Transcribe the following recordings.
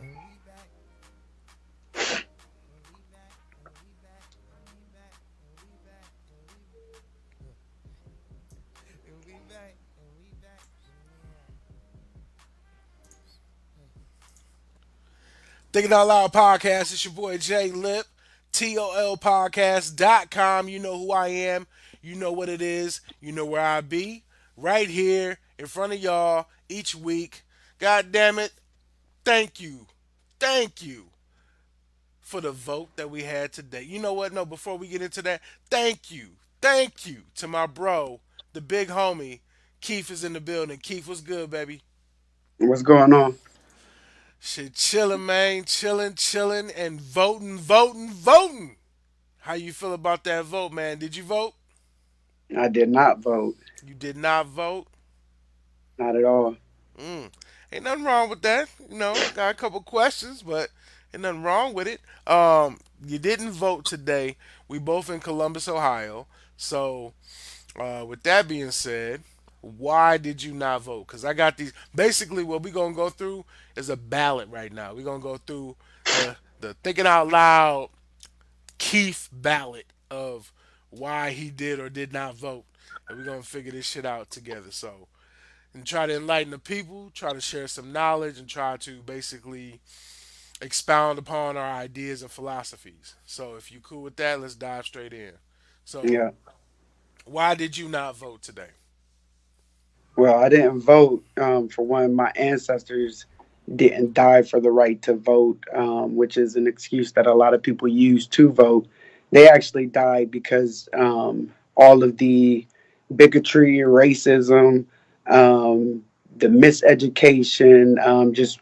And we back. And we back. And we back. And we back. And we back. And we and we back. And we back. Thinking Out Loud podcast. It's your boy Jay Lip, TOLPcast.com. You know who I am. You know what it is. You know where I be. Right here in front of y'all each week. God damn it. Thank you. Thank you for the vote that we had today. You know what? No, before we get into that, thank you. Thank you to my bro, the big homie. Keith is in the building. Keith, what's good, baby? What's going on? Shit, chilling, man. Chilling, chilling, and voting, voting, voting. How you feel about that vote, man? Did you vote? I did not vote. You did not vote? Not at all. Mm. Ain't nothing wrong with that. You know, got a couple questions, but ain't nothing wrong with it. You didn't vote today. We both in Columbus, Ohio. So, with that being said, why did you not vote? Because I got these. Basically, what we're gonna go through is a ballot right now. We're gonna go through the thinking out loud Keith ballot of why he did or did not vote, and we're gonna figure this shit out together. So, and try to enlighten the people, try to share some knowledge, and try to basically expound upon our ideas and philosophies. So, if you cool with that, let's dive straight in. So, Yeah. why did you not vote today? Well, I didn't vote for one. My ancestors didn't die for the right to vote, which is an excuse that a lot of people use to vote. They actually died because all of the bigotry, racism, the miseducation, just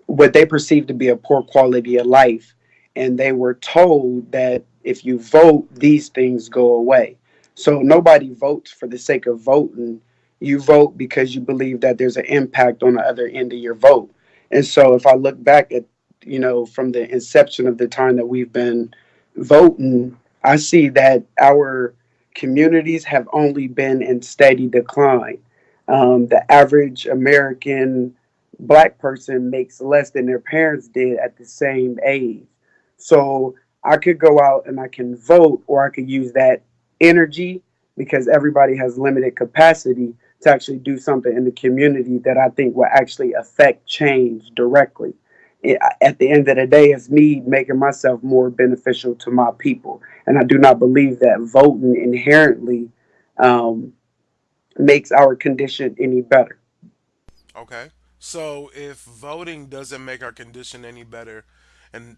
what they perceived to be a poor quality of life. And they were told that if you vote, these things go away. So nobody votes for the sake of voting. You vote because you believe that there's an impact on the other end of your vote. And so if I look back at, from the inception of the time that we've been voting, I see that our communities have only been in steady decline. The average American black person makes less than their parents did at the same age. So I could go out and I can vote, or I could use that energy because everybody has limited capacity to actually do something in the community that I think will actually affect change directly. At the end of the day, it's me making myself more beneficial to my people. And I do not believe that voting inherently um, makes our condition any better. Okay. So, if voting doesn't make our condition any better, and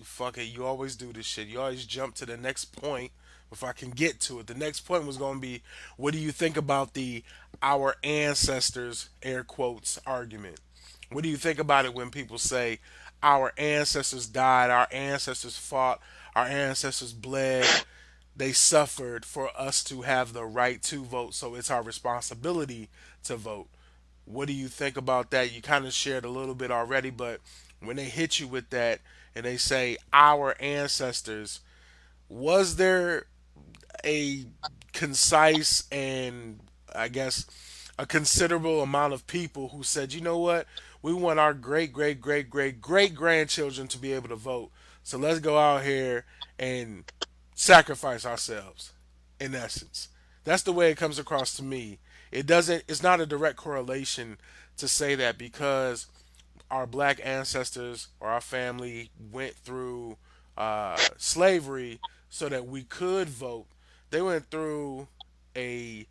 fuck it, you always do this shit. You always jump to the next point if I can get to it. The next point was going to be, what do you think about the our ancestors air quotes argument? What do you think about it when people say our ancestors died, our ancestors fought, our ancestors bled, they suffered for us to have the right to vote, so it's our responsibility to vote. What do you think about that? You kind of shared a little bit already, but when they hit you with that and they say our ancestors, was there a concise and I guess a considerable amount of people who said, you know what, we want our great great great great great grandchildren to be able to vote, so let's go out here and sacrifice ourselves? In essence, that's the way it comes across to me. It's not a direct correlation to say that because our black ancestors or our family went through slavery so that we could vote. They went through a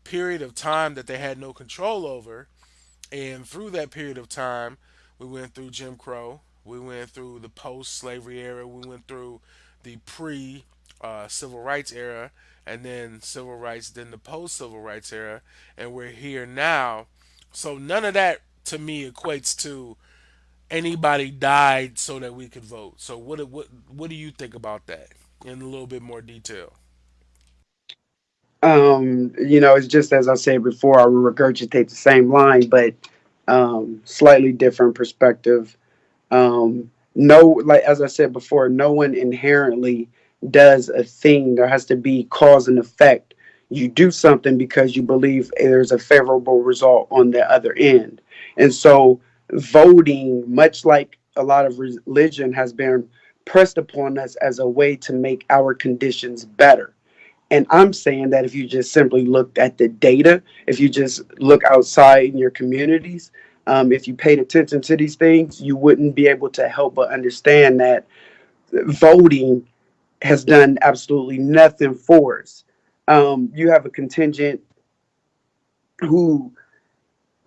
period of time that they had no control over, and through that period of time, we went through Jim Crow, we went through the post slavery era, we went through the pre civil rights era, and then civil rights, then the post civil rights era, and we're here now. So none of that to me equates to anybody died so that we could vote. So what do you think about that in a little bit more detail? It's just as I said before, I will regurgitate the same line, but slightly different perspective. No, like as I said before, no one inherently does a thing. There has to be cause and effect. You do something because you believe there's a favorable result on the other end. And so voting, much like a lot of religion, has been pressed upon us as a way to make our conditions better. And I'm saying that if you just simply looked at the data, if you just look outside in your communities, if you paid attention to these things, you wouldn't be able to help but understand that voting has done absolutely nothing for us. You have a contingent who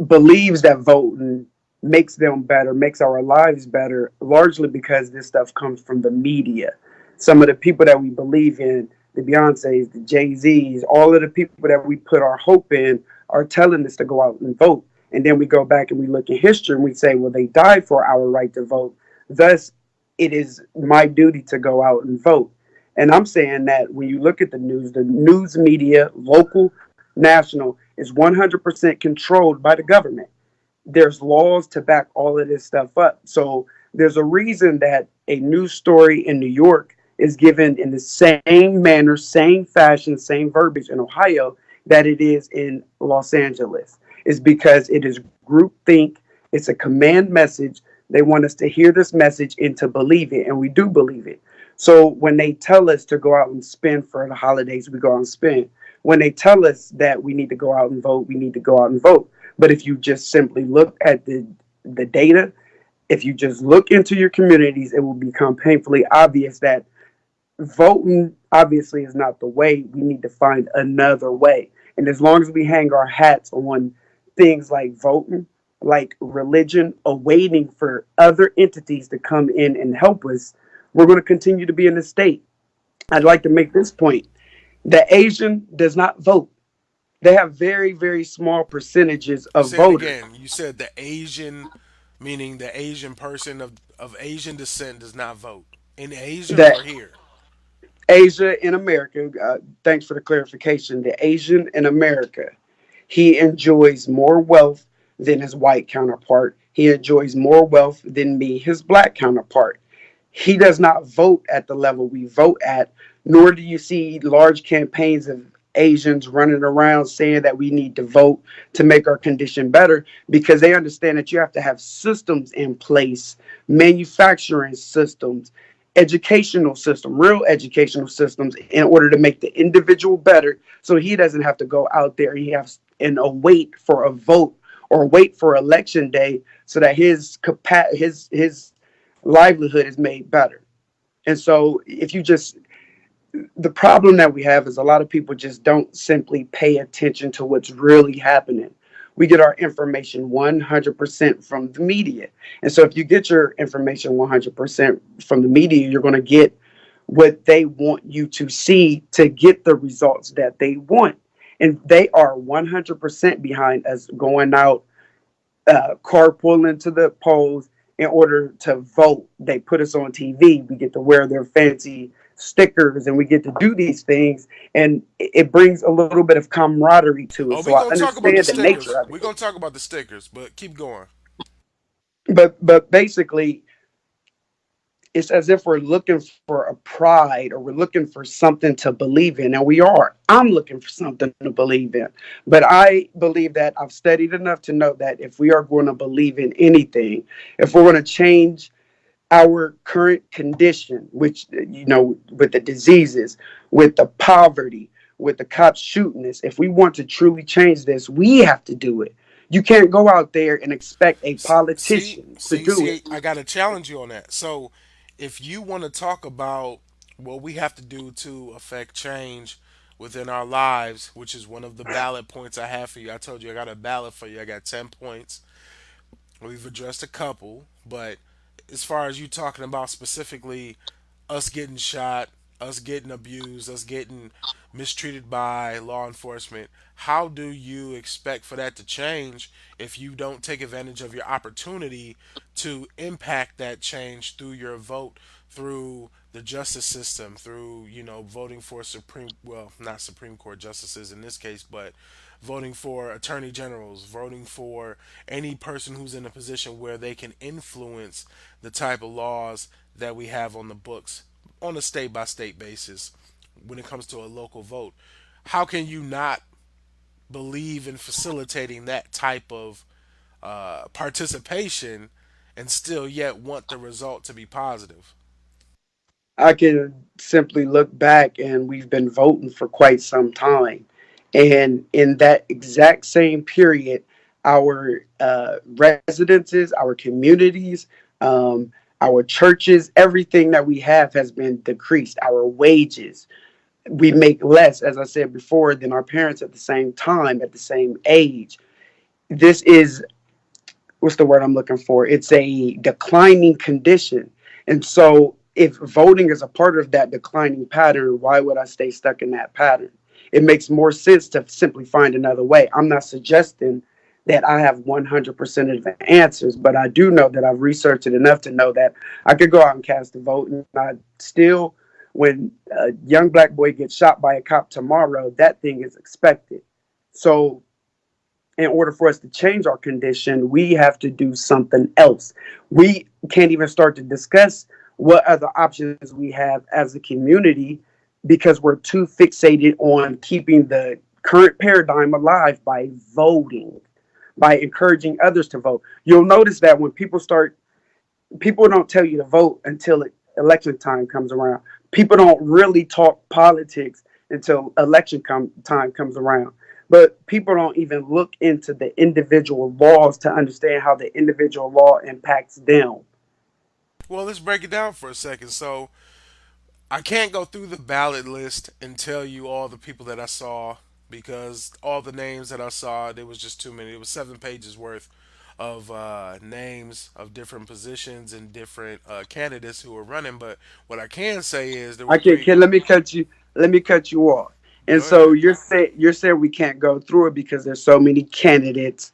believes that voting makes them better, makes our lives better, largely because this stuff comes from the media. Some of the people that we believe in, the Beyoncés, the Jay-Z's, all of the people that we put our hope in are telling us to go out and vote. And then we go back and we look at history and we say, well, they died for our right to vote. Thus, it is my duty to go out and vote. And I'm saying that when you look at the news media, local, national, is 100% controlled by the government. There's laws to back all of this stuff up. So there's a reason that a news story in New York is given in the same manner, same fashion, same verbiage in Ohio that it is in Los Angeles. It's because it is groupthink. It's a command message. They want us to hear this message and to believe it, and we do believe it. So when they tell us to go out and spend for the holidays, we go out and spend. When they tell us that we need to go out and vote, we need to go out and vote. But if you just simply look at the data, if you just look into your communities, it will become painfully obvious that voting obviously is not the way. We need to find another way. And as long as we hang our hats on things like voting, like religion, awaiting for other entities to come in and help us, we're going to continue to be in the state. I'd like to make this point. The Asian does not vote. They have very, very small percentages of Say it voters. again. You said the Asian, meaning the Asian person of Asian descent, does not vote in Asia That or here. Asia in America, thanks for the clarification. The Asian in America, he enjoys more wealth than his white counterpart. He enjoys more wealth than me, his black counterpart. He does not vote at the level we vote at, nor do you see large campaigns of Asians running around saying that we need to vote to make our condition better because they understand that you have to have systems in place, manufacturing systems, educational system, real educational systems in order to make the individual better so he doesn't have to go out there he has and wait for a vote or wait for election day so that his livelihood is made better. And so if you just the problem that we have is a lot of people just don't simply pay attention to what's really happening. We get our information 100% from the media. And so if you get your information 100% from the media, you're going to get what they want you to see to get the results that they want. And they are 100% behind us going out, carpooling to the polls in order to vote. They put us on TV. We get to wear their fancy stickers and we get to do these things. And it brings a little bit of camaraderie to it. Oh, So we I gonna talk about the understand the nature stickers. of We it. gonna talk about the stickers, but keep going. But basically, it's as if we're looking for a pride or we're looking for something to believe in. And we are. I'm looking for something to believe in. But I believe that I've studied enough to know that if we are going to believe in anything, if we're going to change our current condition, which, with the diseases, with the poverty, with the cops shooting us, if we want to truly change this, we have to do it. You can't go out there and expect a See, politician to see, do it. see. I gotta challenge you on that. So, if you want to talk about what we have to do to affect change within our lives, which is one of the ballot points I have for you, I told you I got a ballot for you. I got 10 points. We've addressed a couple, but as far as you talking about specifically us getting shot, us getting abused, us getting mistreated by law enforcement, how do you expect for that to change if you don't take advantage of your opportunity to impact that change through your vote, through the justice system, through, voting for well, not Supreme Court justices in this case, but voting for attorney generals, voting for any person who's in a position where they can influence the type of laws that we have on the books on a state by state basis when it comes to a local vote. How can you not believe in facilitating that type of participation and still yet want the result to be positive. I can simply look back and we've been voting for quite some time. And in that exact same period, our residences, our communities, our churches, everything that we have has been decreased. Our wages, we make less, as I said before, than our parents at the same time, at the same age. This is, what's the word I'm looking for? It's a declining condition. And so if voting is a part of that declining pattern, why would I stay stuck in that pattern? It makes more sense to simply find another way. I'm not suggesting that I have 100% of the answers, but I do know that I've researched it enough to know that I could go out and cast a vote, and I still, when a young black boy gets shot by a cop tomorrow, that thing is expected. So in order for us to change our condition, we have to do something else. We can't even start to discuss what other options we have as a community because we're too fixated on keeping the current paradigm alive by voting, by encouraging others to vote. You'll notice that when people don't tell you to vote until election time comes around. People don't really talk politics until time comes around. But people don't even look into the individual laws to understand how the individual law impacts them. Well, let's break it down for a second. So, I can't go through the ballot list and tell you all the people that I saw because all the names that I saw, there was just too many. It was 7 pages worth of names of different positions and different candidates who were running. But what I can say is there were I can, three. can let me cut you off. And Go so ahead. you're saying we can't go through it because there's so many candidates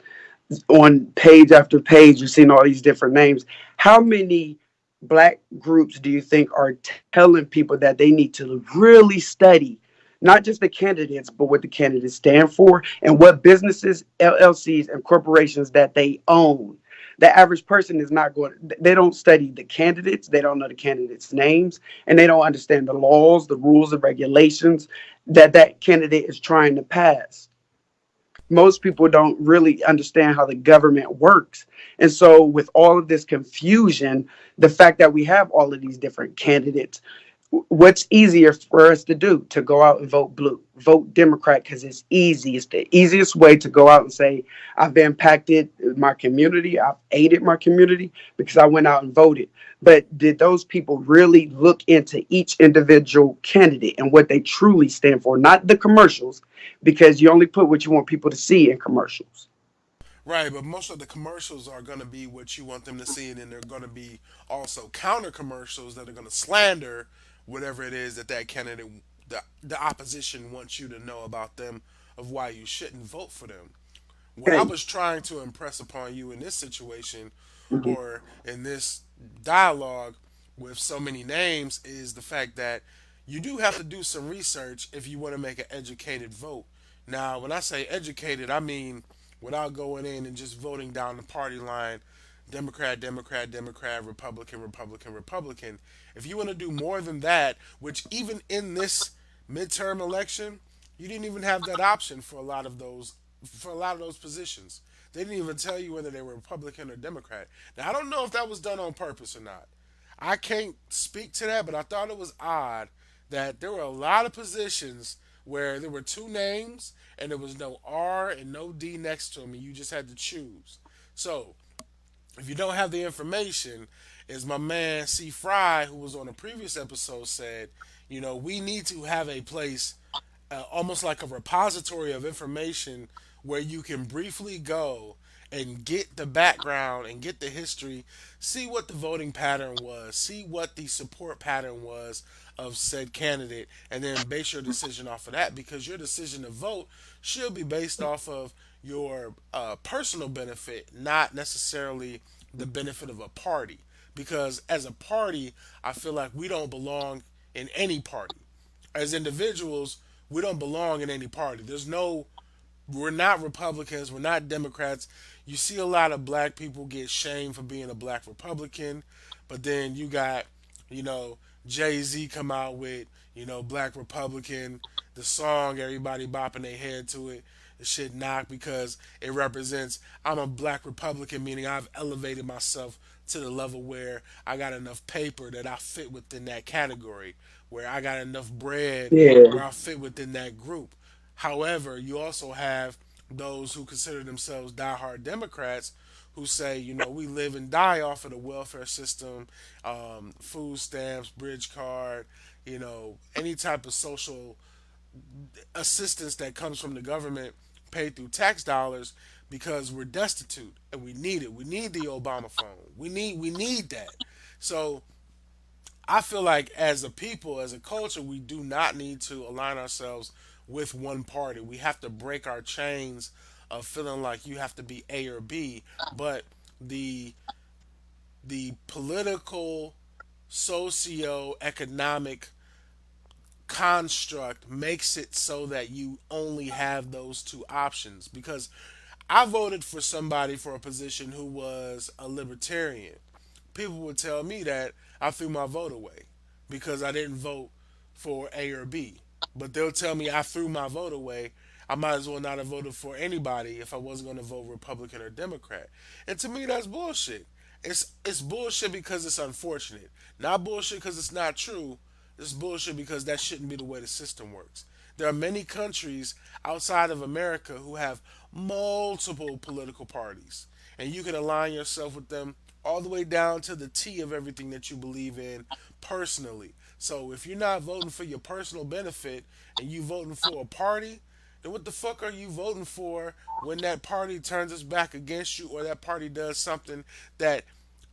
on page after page. You've seen all these different names. How many black groups do you think are telling people that they need to really study not just the candidates, but what the candidates stand for and what businesses, LLCs, and corporations that they own? The average person is not going, they don't study the candidates, they don't know the candidates' names, and they don't understand the laws, the rules, and regulations that candidate is trying to pass. Most people don't really understand how the government works. And so, with all of this confusion, the fact that we have all of these different candidates, what's easier for us to do? To go out and vote blue, vote Democrat, because it's easy. It's the easiest way to go out and say, I've impacted my community, I've aided my community because I went out and voted. But did those people really look into each individual candidate and what they truly stand for? Not the commercials, because you only put what you want people to see in commercials. Right, but most of the commercials are going to be what you want them to see, and then they're going to be also counter commercials that are going to slander whatever it is that candidate, the opposition wants you to know about them, of why you shouldn't vote for them. What I Okay. was trying to impress upon you in this situation Mhm. or in this dialogue with so many names is the fact that you do have to do some research if you want to make an educated vote. Now, when I say educated, I mean without going in and just voting down the party line, Democrat, Democrat, Democrat, Republican, Republican, Republican. If you want to do more than that, which even in this midterm election, you didn't even have that option for a lot of those positions. They didn't even tell you whether they were Republican or Democrat. Now I don't know if that was done on purpose or not. I can't speak to that, but I thought it was odd that there were a lot of positions where there were two names and there was no R and no D next to them, and you just had to choose. So if you don't have the information, as my man C. Fry, who was on a previous episode, said, we need to have a place, almost like a repository of information where you can briefly go and get the background and get the history, see what the voting pattern was, see what the support pattern was of said candidate, and then base your decision off of that because your decision to vote should be based off of your personal benefit, not necessarily the benefit of a party. Because as a party, I feel like we don't belong in any party. As individuals, we don't belong in any party. We're not Republicans, we're not Democrats. You see a lot of black people get shamed for being a black Republican, but then you got, you know, Jay Z come out with, Black Republican, the song, everybody bopping their head to it. the shit knock because it represents I'm a black Republican, meaning I've elevated myself to the level where I got enough paper that I fit within that category, where I got enough bread Yeah, where I fit within that group. However, you also have those who consider themselves diehard Democrats who say, we live and die off of the welfare system, food stamps, bridge card, any type of social assistance that comes from the government paid through tax dollars because we're destitute and we need it. We need the Obama phone. We need that. So I feel like as a people, as a culture, we do not need to align ourselves with one party. We have to break our chains of feeling like you have to be A or B, but the the political socio-economic construct makes it so that you only have those two options because I voted for somebody for a position who was a libertarian. People would tell me that I threw my vote away because I didn't vote for A or B. But they'll tell me I threw my vote away. I might as well not have voted for anybody if I wasn't going to vote Republican or Democrat. And to me, that's bullshit. It's bullshit because it's unfortunate. Not bullshit because it's not true. It's bullshit because that shouldn't be the way the system works. There are many countries outside of America who have multiple political parties, and you can align yourself with them all the way down to the T of everything that you believe in personally. So if you're not voting for your personal benefit and you voting for a party, then what the fuck are you voting for when that party turns its back against you or that party does something that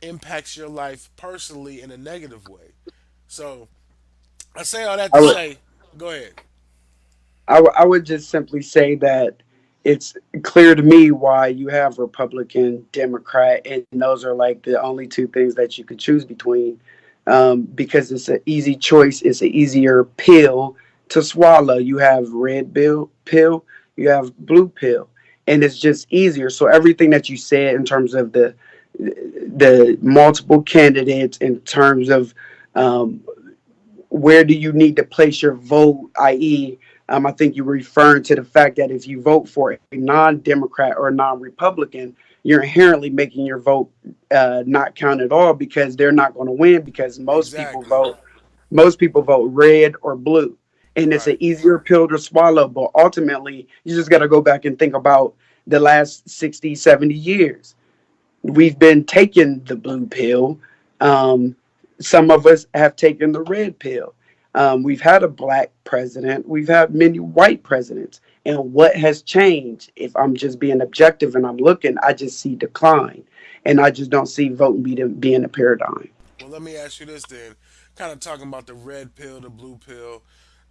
impacts your life personally in a negative way? So I say all that I to would say, go ahead. I would just simply say that it's clear to me why you have Republican, Democrat, and those are like the only two things that you could choose between, because it's an easy choice. It's an easier pill to swallow. You have red pill, you have blue pill, and it's just easier. So everything that you said in terms of the multiple candidates, in terms of um, where do you need to place your vote, i.e., I think you were referring to the fact that if you vote for a non-Democrat or non-Republican, you're inherently making your vote not count at all because they're not going to win because Exactly. most people vote red or blue, and it's an Right. easier pill to swallow. But ultimately, you just got to go back and think about the last 60, 70 years. We've been taking the blue pill. Um, some of us have taken the red pill. We've had a black president. We've had many white presidents. And what has changed? If I'm just being objective and I'm looking, I just see decline. And I just don't see voting being a paradigm. Well, let me ask you this then. Kind of talking about the red pill, the blue pill.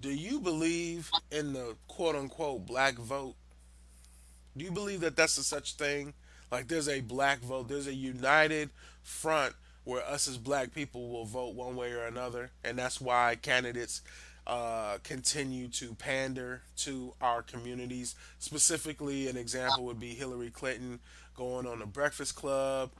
Do you believe in the quote unquote black vote? Do you believe that that's a such thing? Like there's a black vote, there's a united front where us as black people will vote one way or another, and that's why candidates continue to pander to our communities. Specifically, an example would be Hillary Clinton going on the Breakfast Club.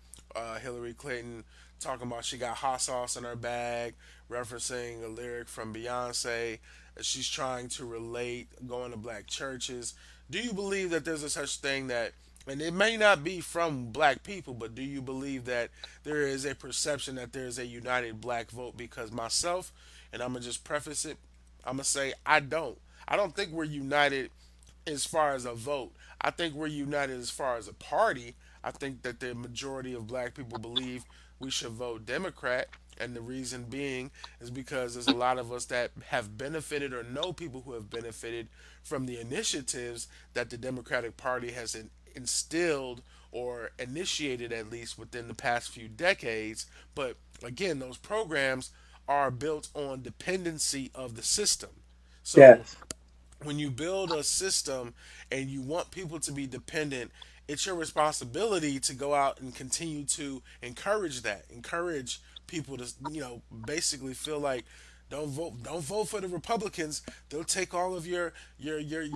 Hillary Clinton talking about she got hot sauce in her bag, referencing a lyric from Beyonce. She's trying to relate going to black churches. Do you believe that there's a such thing that, and it may not be from black people, but do you believe that there is a perception that there is a united black vote? Because myself, and I'm gonna just preface it, I'm gonna say I don't. I don't think we're united as far as a vote. I think we're united as far as a party. I think that the majority of black people believe we should vote Democrat. And the reason being is because there's a lot of us that have benefited or know people who have benefited from the initiatives that the Democratic Party has instilled or initiated at least within the past few decades. But again, those programs are built on dependency of the system. So Yes. when you build a system and you want people to be dependent, it's your responsibility to go out and continue to encourage that. Encourage people to, basically feel like don't vote for the Republicans. They'll take all of your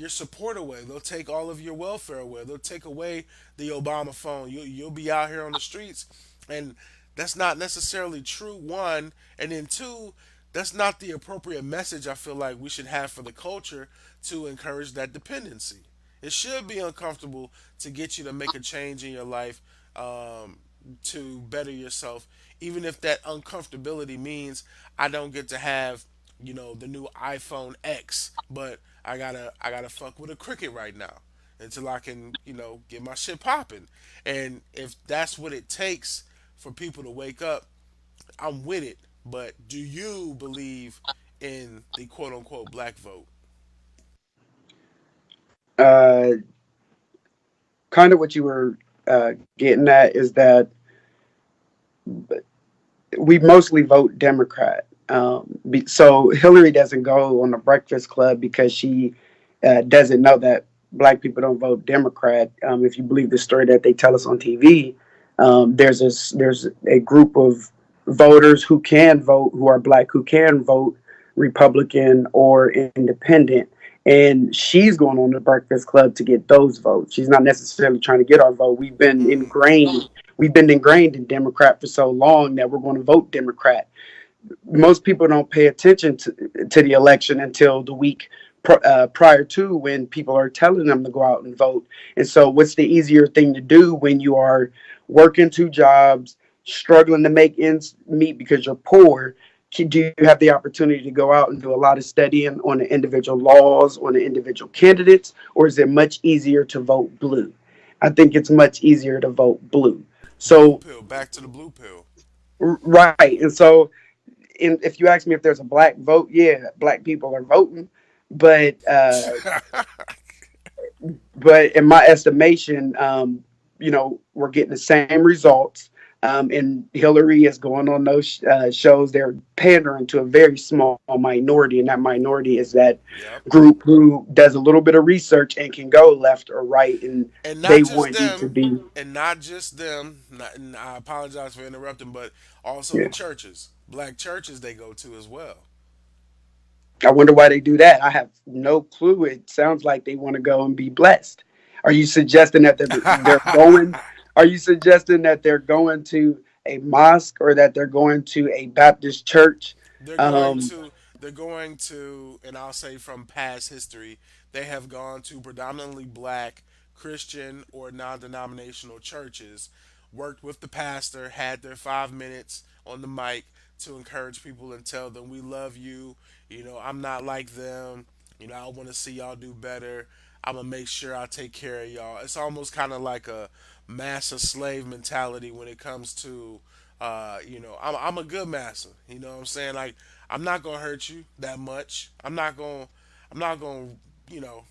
support away. They'll take all of your welfare away. They'll take away the Obama phone. You'll be out here on the streets, and that's not necessarily true. One, and then two, that's not the appropriate message I feel like we should have for the culture to encourage that dependency. It should be uncomfortable to get you to make a change in your life, to better yourself, even if that uncomfortability means I don't get to have, the new iPhone X, but I gotta fuck with a cricket right now until I can, get my shit popping. And if that's what it takes for people to wake up, I'm with it. But do you believe in the quote unquote black vote? Uh, Kind of what you were getting at is that we mostly vote Democrat. So Hillary doesn't go on the Breakfast Club because she doesn't know that black people don't vote Democrat. If you believe the story that they tell us on TV, there's a group of voters who can vote, who are black, who can vote Republican or independent. And she's going on the Breakfast Club to get those votes. She's not necessarily trying to get our vote. Mm. We've been ingrained in Democrat for so long that we're going to vote Democrat. Most people don't pay attention to the election until the week prior to, when people are telling them to go out and vote. And so, what's the easier thing to do when you are working two jobs, struggling to make ends meet because you're poor? Do you have the opportunity to go out and do a lot of studying on the individual laws, on the individual candidates, or is it much easier to vote blue? I think it's much easier to vote blue. Blue So, pill, back to the blue pill. right. And so, if you ask me if there's a black vote, yeah, black people are voting, but but in my estimation, we're getting the same results. And Hillary is going on those shows. They're pandering to a very small minority, and that minority is that Yep. group who does a little bit of research and can go left or right, and And they not just want you to them, be. and I apologize for interrupting, but also the Yeah. churches, black churches they go to as well. I wonder why they do that. I have no clue. It sounds like they want to go and be blessed. Are you suggesting that they're going? Are you suggesting that they're going to a mosque or that they're going to a Baptist church? they're going Um, to they're going to, and I'll say from past history, they have gone to predominantly black Christian or non-denominational churches, worked with the pastor, had their 5 minutes on the mic to encourage people and tell them we love you. I'm not like them. I want to see y'all do better. I'm gonna make sure I take care of y'all. It's almost kind of like a master slave mentality when it comes to, I'm a good master. You know what I'm saying? Like, I'm not gonna hurt you that much. I'm not gonna, you know,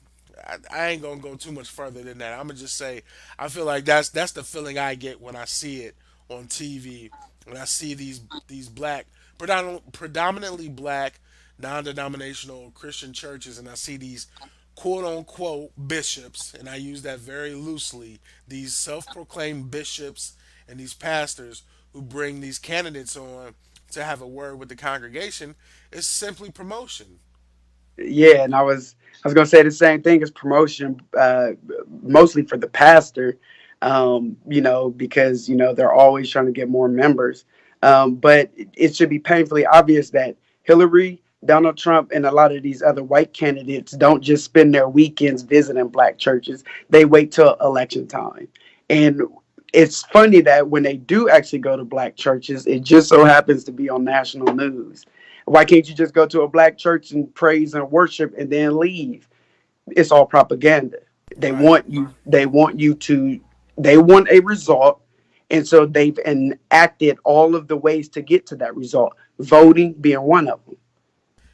I ain't gonna go too much further than that. I'm gonna just say I feel like that's the feeling I get when I see it on TV. When I see these black, predominantly black, non-denominational Christian churches, and I see these quote unquote bishops, and I use that very loosely, these self-proclaimed bishops and these pastors who bring these candidates on to have a word with the congregation. It's simply promotion. yeah, and I was gonna say the same thing as promotion, mostly for the pastor, because they're always trying to get more members. But it should be painfully obvious that Hillary, Donald Trump, and a lot of these other white candidates don't just spend their weekends visiting black churches. They wait till election time, and it's funny that when they do actually go to black churches, it just so happens to be on national news. Why can't you just go to a black church and praise and worship and then leave? It's all propaganda. They Right. want you. They want you to. They want a result, and so they've enacted all of the ways to get to that result. Voting being one of them.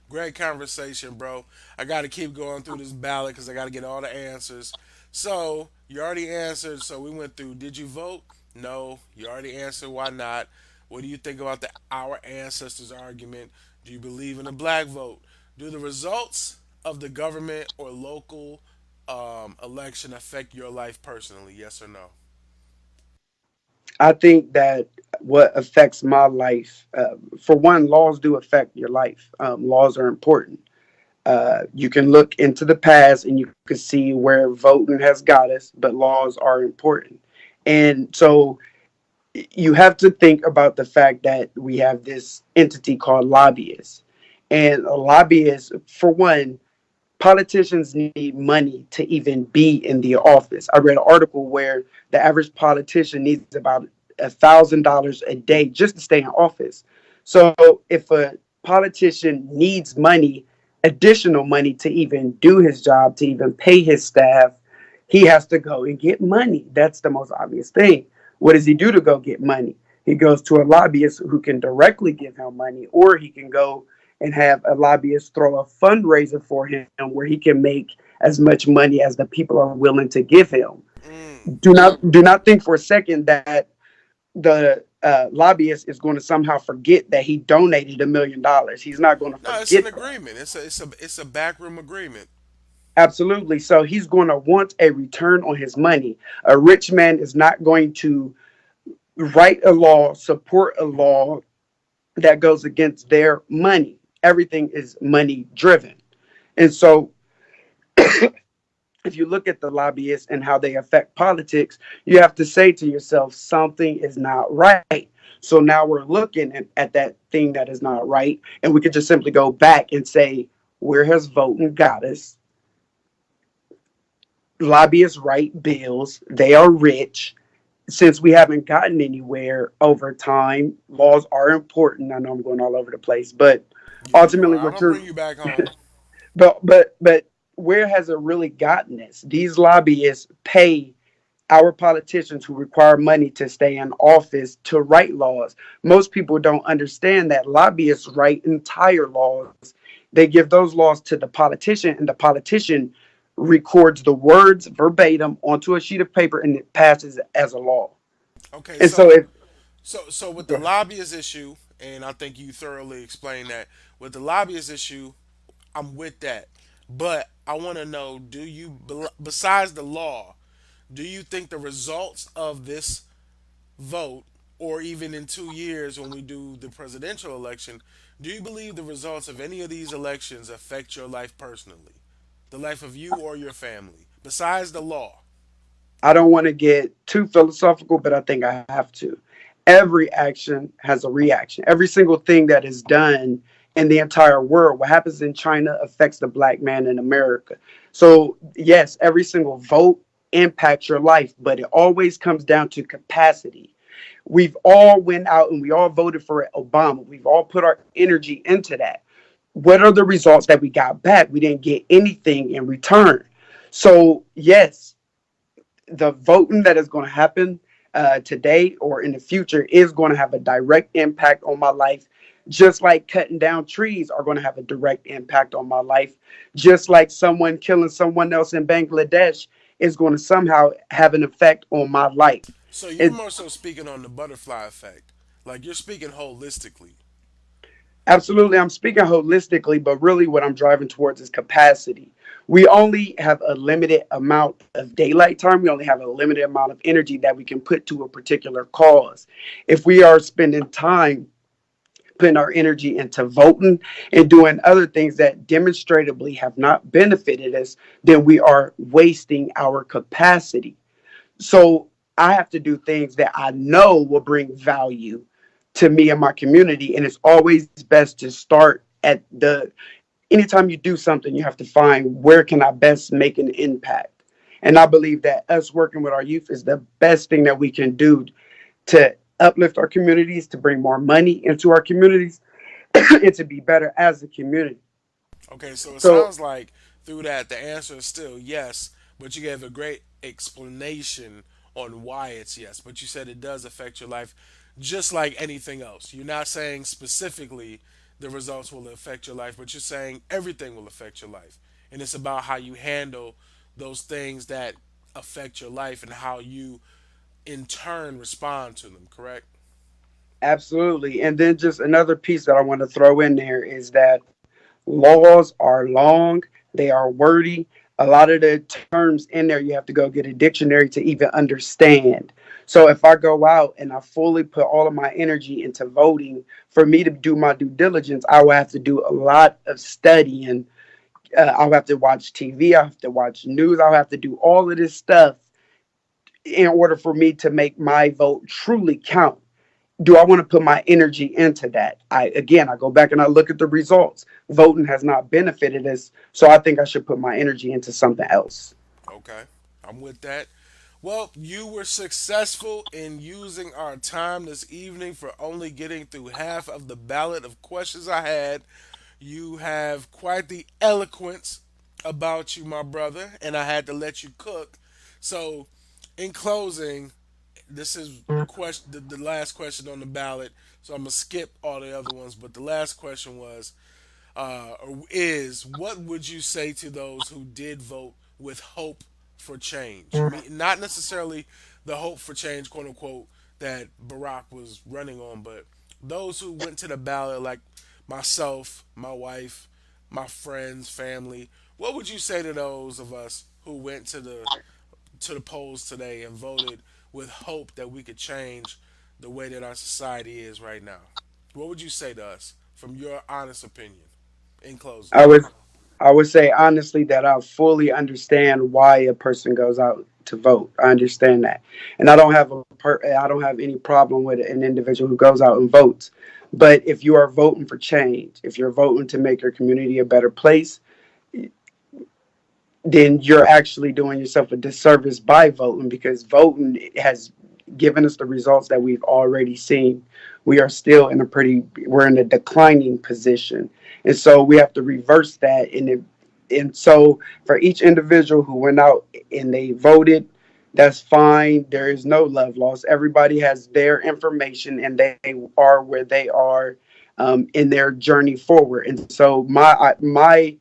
Great conversation, bro. I got to keep going through this ballot because I got to get all the answers. So, you already answered. So, we went through did you vote? No. You already answered why not. What do you think about the our ancestors argument? Do you believe in a black vote? Do the results of the government or local election affect your life personally? Yes or no? I think that what affects my life, for one, laws do affect your life. Laws are important. You can look into the past and you can see where voting has got us, but laws are important. And so you have to think about the fact that we have this entity called lobbyists. And lobbyists, for one, Politicians need money to even be in the office. I read an article where the average politician needs about $1,000 a day just to stay in office. So if a politician needs money, additional money to even do his job, to even pay his staff, he has to go and get money. That's the most obvious thing. What does he do to go get money? He goes to a lobbyist who can directly give him money, or he can go and have a lobbyist throw a fundraiser for him where he can make as much money as the people are willing to give him. Mm. Do not think for a second that the lobbyist is going to somehow forget that he donated $1 million. He's not going to No, it's an forget that. agreement. It's a backroom agreement. Absolutely. So he's going to want a return on his money. A rich man is not going to write a law, support a law that goes against their money. Everything is money driven. And so if you look at the lobbyists and how they affect politics, you have to say to yourself, something is not right. So now we're looking at that thing that is not right. And we could just simply go back and say, where has voting got us? Lobbyists write bills, they are rich. Since we haven't gotten anywhere over time, laws are important. I know I'm going all over the place, but You ultimately, are. I'm what gonna you're bring you back home. but where has it really gotten us? These lobbyists pay our politicians who require money to stay in office to write laws. Most people don't understand that lobbyists write entire laws. They give those laws to the politician, and the politician records the words verbatim onto a sheet of paper, and it passes as a law. Okay, And so, so if so with the lobbyist issue, and I think you thoroughly explained that. With the lobbyist issue, I'm with that. But I want to know, do you, besides the law, do you think the results of this vote, or even in 2 years when we do the presidential election, do you believe the results of any of these elections affect your life personally? The life of you or your family, besides the law? I don't want to get too philosophical, but I think I have to. Every action has a reaction. Every single thing that is done in the entire world, what happens in China affects the black man in America. So, yes, every single vote impacts your life, but it always comes down to capacity. We've all went out and we all voted for Obama. We've all put our energy into that. What are the results that we got back? We didn't get anything in return. So, yes, the voting that is going to happen today or in the future is going to have a direct impact on my life. Just like cutting down trees are going to have a direct impact on my life. Just like someone killing someone else in Bangladesh is going to somehow have an effect on my life. So you're It, more so speaking on the butterfly effect. Like you're speaking holistically. Absolutely, I'm speaking holistically, but really what I'm driving towards is capacity. We only have a limited amount of daylight time. We only have a limited amount of energy that we can put to a particular cause. If we are spending time putting our energy into voting and doing other things that demonstrably have not benefited us, then we are wasting our capacity. So I have to do things that I know will bring value to me and my community. And it's always best to start at the anytime you do something, you have to find where can I best make an impact. And I believe that us working with our youth is the best thing that we can do to uplift our communities, to bring more money into our communities, and to be better as a community. Okay, so it So sounds like through that the answer is still yes, but you gave a great explanation on why it's yes. But you said it does affect your life just like anything else. You're not saying specifically the results will affect your life, but you're saying everything will affect your life. And it's about how you handle those things that affect your life and how you in turn respond to them, correct? absolutely. And then just another piece that I want to throw in there is that laws are long, they are wordy. A lot of the terms in there, you have to go get a dictionary to even understand. So if I go out and I fully put all of my energy into voting, for me to do my due diligence, I will have to do a lot of studying. I'll have to watch TV, I have to watch news, I'll have to do all of this stuff in order for me to make my vote truly count. Do I want to put my energy into that? I go back and I look at the results. Voting has not benefited us, so I think I should put my energy into something else. Okay, I'm with that. Well, you were successful in using our time this evening for only getting through half of the ballot of questions I had. You have quite the eloquence about you, my brother, and I had to let you cook. So, in closing, this is the last question on the ballot. So I'm gonna skip all the other ones, but the last question was, or is, what would you say to those who did vote with hope for change? Not necessarily the hope for change, quote unquote, that Barack was running on, but those who went to the ballot, like myself, my wife, my friends, family. What would you say to those of us who went to the polls today and voted with hope that we could change the way that our society is right now? What would you say to us from your honest opinion in closing? I would I would say honestly that I fully understand why a person goes out to vote. I understand that, and I don't have any problem with an individual who goes out and votes. But if you are voting for change, if you're voting to make your community a better place, then you're actually doing yourself a disservice by voting, because voting has given us the results that we've already seen. We are still in we're in a declining position. And so we have to reverse that. And so for each individual who went out and they voted, that's fine. There is no love lost. Everybody has their information and they are where they are in their journey forward. And so my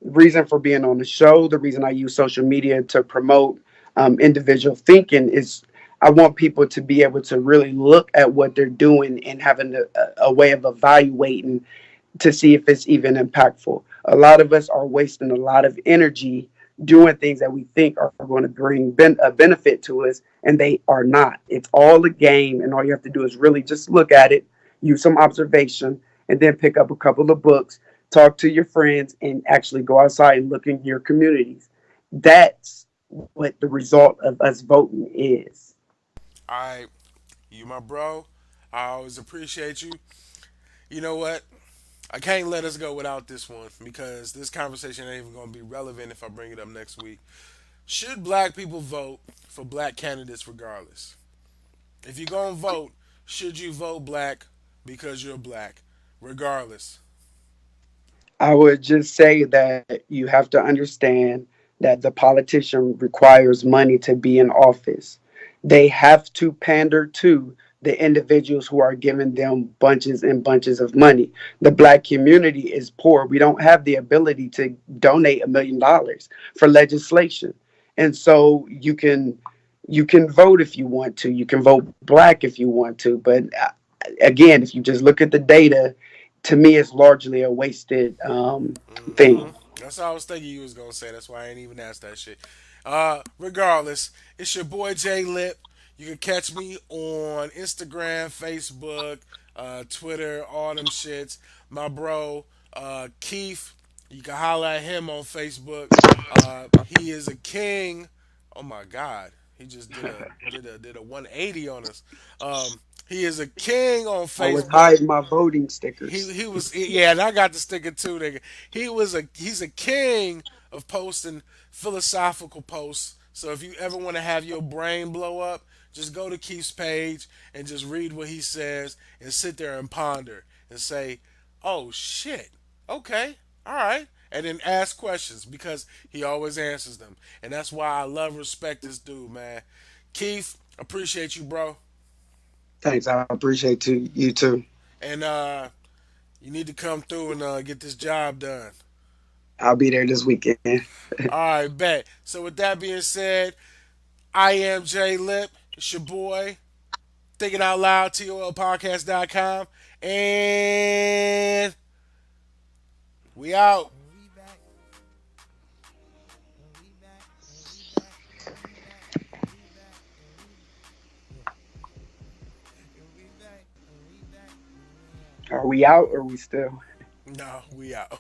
reason for being on the show, the reason I use social media to promote individual thinking is I want people to be able to really look at what they're doing and having a way of evaluating to see if it's even impactful. A lot of us are wasting a lot of energy doing things that we think are going to bring a benefit to us, and they are not. It's all a game, and all you have to do is really just look at it, use some observation, and then pick up a couple of books, talk to your friends, and actually go outside and look in your communities. That's what the result of us voting is. I, you my bro, I always appreciate you. You know what? I can't let us go without this one because this conversation ain't even going to be relevant if I bring it up next week. Should black people vote for black candidates regardless? If you're going to vote, should you vote black because you're black regardless? I would just say that you have to understand that the politician requires money to be in office. They have to pander to the individuals who are giving them bunches and bunches of money. The black community is poor. We don't have the ability to donate $1 million for legislation. And so you can vote if you want to. You can vote black if you want to, but again, if you just look at the data, to me, it's largely a wasted thing. That's all I was thinking you was going to say. That's why I ain't even asked that shit. Regardless, it's your boy Jay Lip. You can catch me on Instagram, Facebook, Twitter, all them shits. My bro, Keith, you can holler at him on Facebook. He is a king. Oh my God, he just did a 180 on us. He is a king on I was Facebook. hiding my voting He stickers. he was, yeah, and I got the sticker too, nigga. He's a king of posting philosophical posts. So if you ever want to have your brain blow up, just go to Keith's page and just read what he says and sit there and ponder and say, "Oh shit, okay, all right," and then ask questions because he always answers them, and that's why I love respect this dude, man. Keith, appreciate you, bro, Thanks. I appreciate you too. and you need to come through and get this job done. I'll be there this weekend. All right, bet. So with that being said, I am Jay Lip. It's your boy. Thinking Out Loud, TOLPcast.com. And we out. And we back, and we back, and we back, and we back, and we back, and we and we back, and we back, and we out. Are we out or are we still? No, we out.